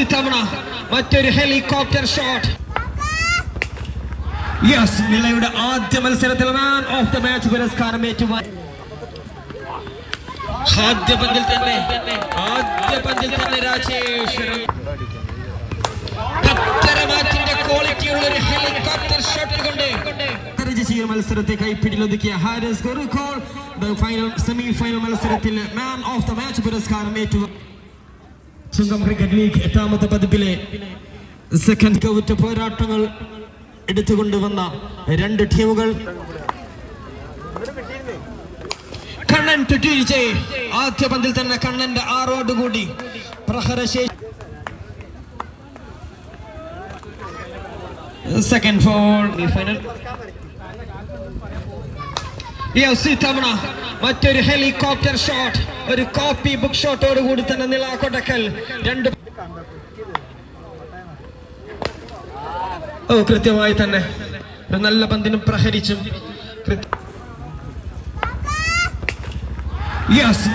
ഇത്തവണ മറ്റൊരു helicopter shot. നിലയുടെ ആദ്യ മത്സരത്തിൽ മാൻ ഓഫ് ദ മാച്ച് പുരസ്കാരം ഏറ്റുവാങ്ങി. ആദ്യ പന്തിൽ തന്നെ രാജേശ്വരൻ മാച്ചിന്റെ ക്വാളിറ്റിയുള്ള ഒരു ഹെലികോപ്റ്റർ ഷോട്ട് കൊണ്ട് മത്സരത്തെ കൈപ്പിടിയിലൊതുക്കിയ ഹാരിസ് ഗോറിക്കോൾ സെമി ഫൈനൽ മത്സരത്തിൽ മാൻ ഓഫ് ദ മാച്ച് പുരസ്കാരം ഏറ്റുവാങ്ങി. ചുങ്കം ക്രിക്കറ്റ് ലീഗ് 8ാമത്തെ പതിപ്പിലെ സെക്കൻഡ് കൗറ്റ് പോരാട്ടങ്ങൾ എടുത്തുകൊണ്ടുവന്ന രണ്ട് ടീമുകൾ. കണ്ണൻ ടുട്ടിരിച്ചേ ആദ്യ പന്തിൽ തന്നെ കണ്ണന്റെ 6 കൂടി പ്രഹരശേഷി. Second fall final. ഇത്തവണ മറ്റൊരു ഹെലികോപ്റ്റർ ഷോട്ട്, ഒരു കോപ്പി ബുക്ക് ഷോട്ടോട് കൂടി തന്നെ നില കൊടക്കൽ രണ്ട് കൃത്യമായി തന്നെ ഒരു നല്ല പന്തിനും പ്രഹരിച്ചും.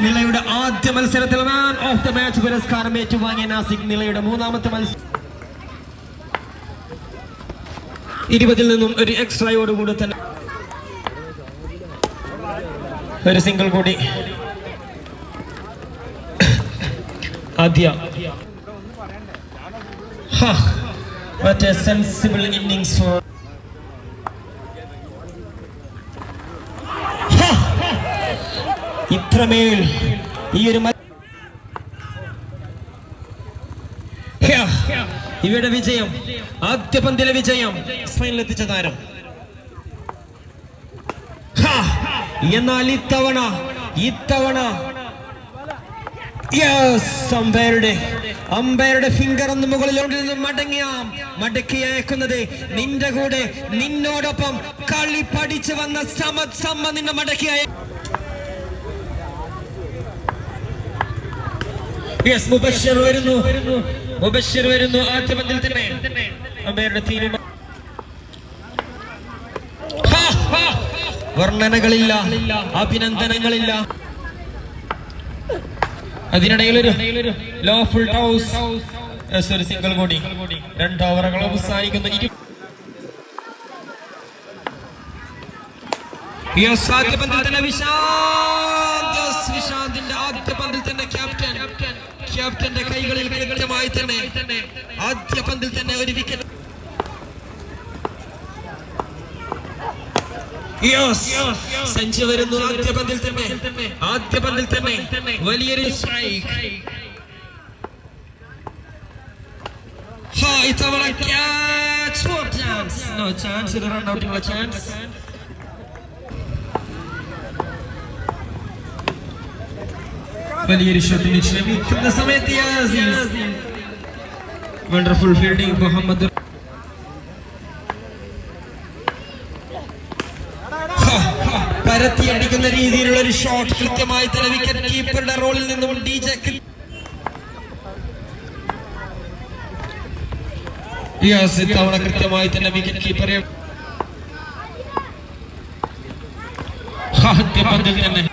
നിലയുടെ ആദ്യ മത്സരത്തിൽ മാൻ ഓഫ് ദ മാച്ച് പുരസ്കാരം ഏറ്റുവാങ്ങിയ നാസിക് നിലയുടെ 3ാമത്തെ മത്സരം 20 നിന്നും ഒരു എക്സ്ട്രയോട് കൂടി തന്നെ ഒരു സിംഗിൾ കൂടി. ആദ്യ what a sensible innings for ഇത്രമേൽ ഈ ഒരു ഇവരുടെ വിജയം, ആദ്യ പന്തിലെ വിജയം ഫൈനലെത്തിച്ച താരം. എന്നാൽ ഇത്തവണ അമ്പയറുടെ ഫിംഗർ ഒന്ന് മുകളിലോട്ട് നിന്നും മടക്കി അയക്കുന്നത് നിന്റെ കൂടെ നിന്നോടൊപ്പം കളി പഠിച്ചു വന്ന സമ്മ നിന്നെ മടക്കി മുബശ്ശിർ വരുന്നു ആദ്യ പന്തിൽ തന്നെ. അമ്പയറുടെ തീരുമാനം, വർണ്ണനകളില്ല, അഭിനന്ദനങ്ങളില്ല. അതിനിടയിൽ ഒരു ലോ ഫുൾ ടൗസ്, ഒരു സിംഗിൾ കൂടി. 2 ഓവറുകൾ അവസാനിക്കുന്നു. ആദ്യ പന്തിൽ തന്നെ വിശാന്തിന്റെ ആദ്യ പന്തിൽ തന്നെ ക്യാപ്റ്റന്റെ കൈകളിൽ കൃത്യമായി തന്നെ ആദ്യ പന്തിൽ തന്നെ ഒരു വിക്കറ്റ്. സഞ്ജു വരുന്നു ആദ്യ പന്തിൽ തന്നെ വലിയൊരു സ്ട്രൈക്ക്. ഇത്തവണ catch for chance, no chance, ഒരു റൺ ഔട്ടിനുള്ള ചാൻസ്. വലിയൊരു ഷോട്ടിന് ശ്രമിക്കുന്ന സമയത്ത് വണ്ടർഫുൾ ഫീൽഡിംഗ് മുഹമ്മദ്. പരത്തി അടിക്കുന്ന രീതിയിലുള്ള ഒരു ഷോട്ട് കൃത്യമായി തന്നെ വിക്കറ്റ് കീപ്പറുടെ റോളിൽ നിന്നും ഡിജെ ഇത്തവണ കൃത്യമായി തന്നെ വിക്കറ്റ് കീപ്പറെ പന്തിൽ തന്നെ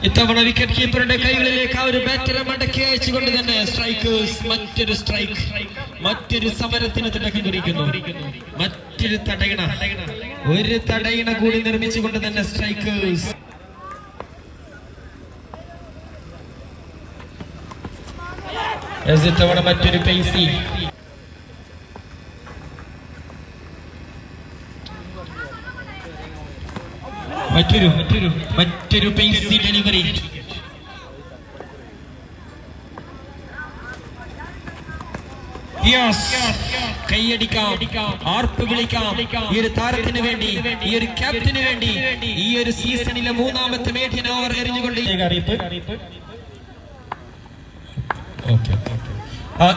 ഇത്തവണ വിക്കറ്റ് കീപ്പറുടെ കൈകളിലേക്ക് ആ ഒരു ബാറ്ററെ മടക്കി അയച്ചുകൊണ്ട് തന്നെ സ്ട്രൈക്കേഴ്സ് മറ്റൊരു സമരത്തിന് തുടക്കം കുറിക്കുന്നു. മറ്റൊരു തടയിണ കൂടി നിർമ്മിച്ചുകൊണ്ട് തന്നെ സ്ട്രൈക്കേഴ്സ് ഇത്തവണ മറ്റൊരു പേസി. മറ്റൊരു പേസി ഡെലിവറി. കൈയടിക്കാം, ആർപ്പ് വിളിക്കാം. ഈ ഒരു താരത്തിന് വേണ്ടി, ഈ ഒരു ക്യാപ്റ്റന് വേണ്ടി, ഈ ഒരു സീസണിലെ 3ാമത്തെ മേഡിയൻ ഓവർ എറിഞ്ഞുകൊണ്ട്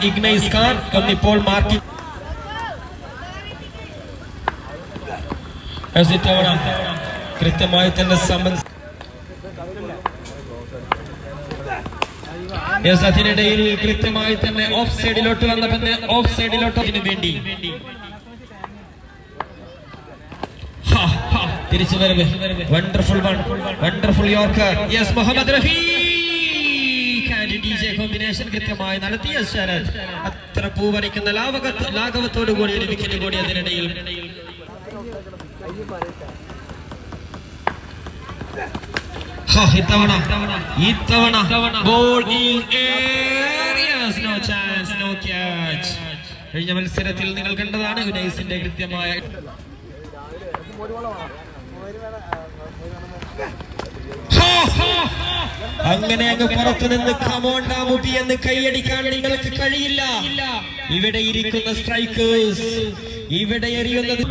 ഇഗ്നൈസ് ഖാൻ ഇപ്പോൾ മാർക്കിംഗ്. കൃത്യമായി തന്നെ അതിനിടയിൽ കൃത്യമായി തന്നെ ഓഫ് സൈഡിലോട്ട് വന്നപ്പോൾ ഓഫ് സൈഡിലോട്ട് അതിനു വേണ്ടി തിരിച്ചു വരവ്. Wonderful one, wonderful yorker. Yes, Mohammad Rafique DJ combination കൃത്യമായി നടത്തിയ ശരത്. അത്ര പൂവരിക്കുന്ന ലാഘവത്തോടു കൂടി ഒരു വിക്കറ്റ് കൂടി അതിനിടയിൽ. ഇത്തവണ ball no chance, no catch. കഴിഞ്ഞ മത്സരത്തിൽ നിങ്ങൾ കണ്ടതാണ് യുനൈസിന്റെ കൃത്യമായ അങ്ങനെ അങ്ങ് പുറത്തുനിന്ന് കമോണ്ടാ മുബി എന്ന് കൈയടിക്കാൻ നിങ്ങൾക്ക് കഴിയില്ല. ഇവിടെ ഇരിക്കുന്ന സ്ട്രൈക്കേഴ്സ്, ഇവിടെ എറിയുന്നത്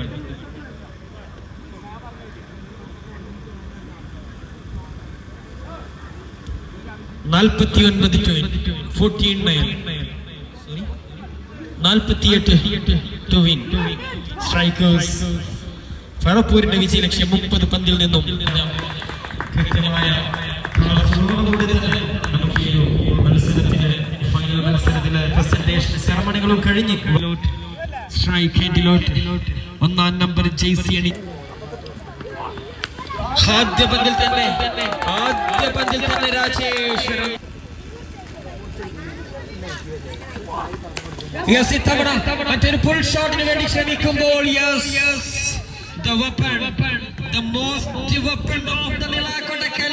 48 to win. Strikers ഫറപ്പൂരിന്റെ വിജയ ലക്ഷ്യം 30 പന്തിൽ നിന്നും കൃത്യമായ ഫൈനൽ മത്സരത്തിലെ പ്രസന്റേഷൻ സെറമണികളും കഴിഞ്ഞ് സ്ട്രൈക്ക് ഹാൻഡിലോട്ട് 1-ാം നമ്പർ ജെയ്സി അണി. ആദ്യ പന്തിൽ തന്നെ രാജേശ്വരൻ. ഇത്തവണ മറ്റൊരു ഫുൾ ഷോട്ടിന് വേണ്ടി ശ്രമിക്കുമ്പോൾ the weapon, the most weapon of the Nilakottakal.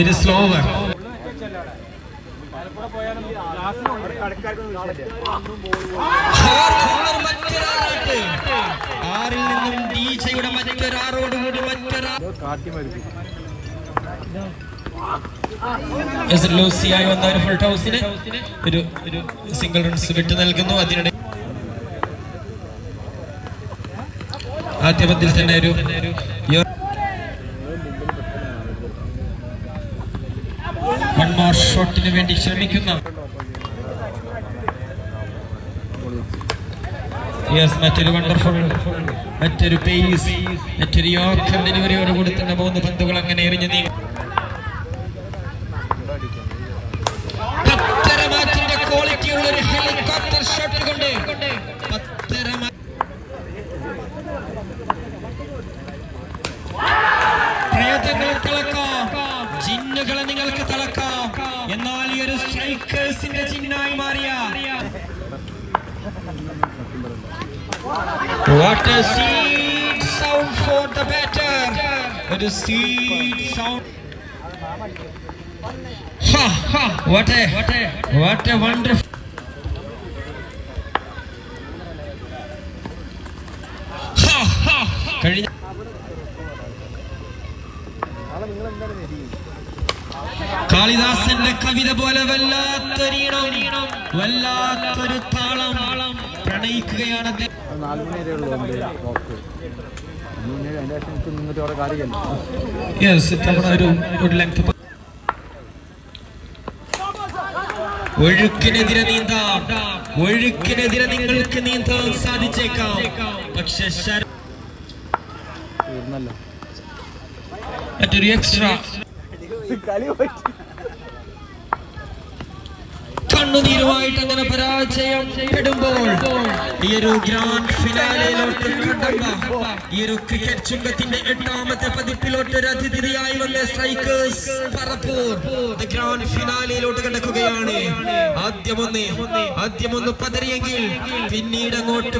It is slower. ആറിൽ നിന്നും ഡീജയുടെ മറ്റൊരാറോട് കൂടി ലൂസിയായി വന്ന ഒരു ഫുൾ ടോസിന് ഒരു സിംഗിൾ റൺസ് വിട്ടു നൽകുന്നു. അതിനിടെ ആദ്യ പന്തിൽ തന്നെ ഒരു വൺ മോർ ഷോട്ടിന് വേണ്ടി ശ്രമിക്കുന്ന മറ്റൊരു വണ്ടർഫുൾ, മറ്റൊരു പേസ്, മറ്റൊരു യോർക്കർ ഡെലിവറിയോട് കൂടി തന്നെ 3 പന്തുകൾ അങ്ങനെ എറിഞ്ഞു നീങ്ങി. പത്തരമാറ്റിന്റെ ക്വാളിറ്റിയുള്ള ഒരു ഹെലികോപ്റ്റർ ഷോട്ട് കൊണ്ട് പ്രേതങ്ങളെ തിളക്കാം, ജിന്നുകളെ നിങ്ങൾക്ക് തിളക്കാം. എന്നാൽ ഈ ഒരു സ്ട്രൈക്കേഴ്സിന്റെ ചിഹ്നമായി മാറിയ what a seed sound for the batter. What a seed sound. What a wonderful. കാളിദാസന്റെ കവിത പോലെ വല്ലാത്തൊരു താളം പ്രണയിക്കുകയാണ്. ഒഴുക്കിനെതിരെ നിങ്ങൾക്ക് നീന്താൻ സാധിച്ചേക്കാം. പക്ഷെ മറ്റൊരു എക്സ്ട്രാ കണ്ണുനീരുമായിട്ട് അങ്ങനെ പരാജയം പെടുമ്പോൾ ഈ ഒരു ഗ്രാൻഡ് ഫിനാലയിലോട്ട് ഈ ഒരു ക്രിക്കറ്റ് ചുങ്കത്തിന്റെ 8ാമത്തെ പതിപ്പിലോട്ട് ഒരു അതിഥിയായി വന്ന സ്ട്രൈക്കേഴ്സ് പറപ്പൂർ ഗ്രാൻഡ് ഫിനാലയിലോട്ട് കടക്കുകയാണ്. ആദ്യമൊന്ന് പതറിയെങ്കിൽ പിന്നീട് അങ്ങോട്ട്